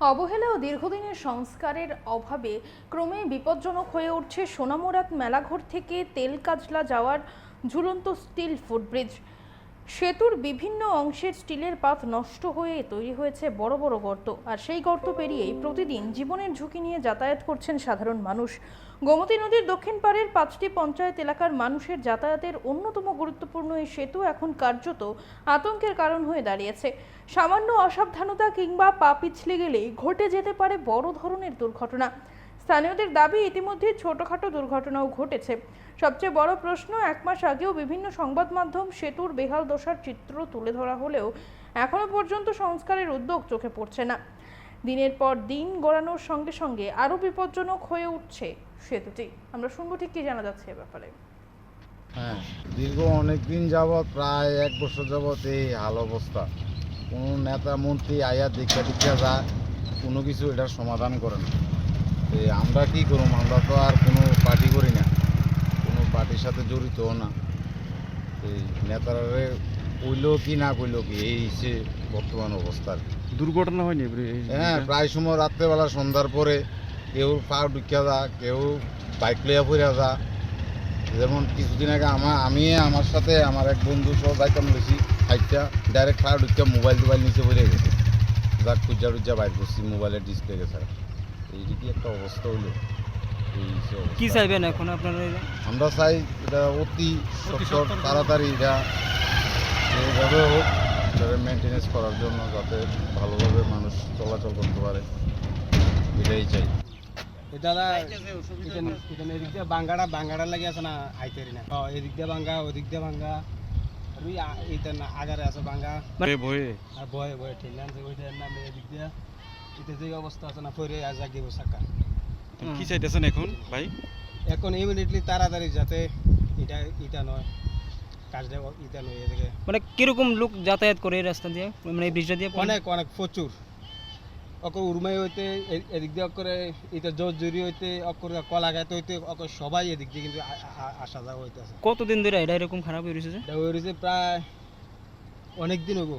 অবহেলা ও দীর্ঘদিনের সংস্কারের অভাবে ক্রমেই বিপজ্জনক হয়ে উঠছে সোনামুরাদ মেলাঘর থেকে তেলকাজলা যাওয়ার ঝুলন্ত স্টিল ফুটব্রিজ। সেতুর বিভিন্ন অংশের স্টিলের পাত নষ্ট হয়ে তৈরি হয়েছে বড় বড় গর্ত, আর সেই গর্ত পেরিয়েই প্রতিদিন জীবনের ঝুঁকি নিয়ে যাতায়াত করছেন সাধারণ মানুষ। গোমতী নদীর দক্ষিণ পাড়ের 5টি পঞ্চায়েত এলাকার মানুষের যাতায়াতের অন্যতম গুরুত্বপূর্ণ এই সেতু এখন কার্যত আতঙ্কের কারণ হয়ে দাঁড়িয়েছে। সামান্য অসাবধানতা কিংবা পা পিছলে গেলেই ঘটে যেতে পারে বড় ধরনের দুর্ঘটনা। স্থানীয়দের দাবি, ইতিমধ্যে ছোটখাটো দুর্ঘটনাও ঘটেছে। সবচেয়ে বড় প্রশ্ন, এক মাস আগেও বিভিন্ন সংবাদ মাধ্যম সেতুর বেহাল দশার চিত্র তুলে ধরা হলেও এখনো পর্যন্ত সংস্কারের উদ্যোগ চোখে পড়ছে না। দিনের পর দিন গড়ানোর সঙ্গে সঙ্গে আরো বিপজ্জনক হয়ে উঠছে সেতুটি। আমরা শুনবো ঠিক কি জানা যাচ্ছে এ ব্যাপারে। হ্যাঁ, দীর্ঘ অনেক দিন যাবৎ, প্রায় 1 বছর যাবৎ এই হাল অবস্থা। কোনো নেতা মন্ত্রী আয়া দেখা যা কোনো কিছু এটার সমাধান করে না। আমরা কি করব? আমরা তো আর কোনো পার্টি করি না, কোনো পার্টির সাথে জড়িতও না। এই নেতারারে কইলো কি না কইলো কি, এই সে বর্তমান অবস্থা। দুর্ঘটনা হয়নি? হ্যাঁ, প্রায় সময় রাত্রেবেলা সন্ধ্যার পরে কেউ পা ঢুকিয়া যা, কেউ বাইক লইয়া পড়িয়া যা। যেমন কিছুদিন আগে আমার সাথে আমার এক বন্ধু সহ যাইতাম বেশি হাইটটা, ডাইরেক্ট পা ঢুকিয়া মোবাইল নিচে পড়ে গেছে। যাক খুঁজা বাইর করছি, মোবাইলের ডিসপ্লে গেছে। এইদিকে একটা অবস্থা হইলো। কি চাইবেন এখন আপনারা? আমরা চাই এটা অতি সত্তর তাড়াতাড়ি এটা এইভাবে হোক, এটাকে মেনটেনেন্স করার জন্য, যাতে ভালোভাবে মানুষ চলাচল করতে পারে, এটাই চাই। দাদা এদিক দিয়ে বাঙ্গাটা লাগি আছে না, আইতেরি না। এদিক দিয়ে ভাঙ্গা, ওদিক দিয়ে ভাঙ্গা, আর ওই এইটা না আগারে আছে ভাঙ্গা, ভয়ে আর ভয়ে ঠেলে আনছে ওইটার নামে। এদিক দিয়ে এটা যে অবস্থা আছে না, পরে আজ আগে সাকা। কি চাইতেছেন এখন ভাই? এখন ইমিডিয়েটলি তাড়াতাড়ি যাতে এটা নয়, কাজটা এটা নয়। এদিকে মানে কিরকম লোক যাতায়াত করে এই রাস্তা দিয়ে, মানে এই ব্রিজটা দিয়ে? অনেক প্রচুর। অকর উর্মাই হইতে এদিক দিয়ে করে এটা জোর হইতে, অকর কলা গাইতে হইতে, অকর সবাই এদিক দিয়ে কিন্তু আসা যাওয়া হইতেছে। কতদিন ধরে এটা এরকম খারাপ হয়ে রয়েছে? এটা হয়ে রয়েছে প্রায় অনেক দিন হইব।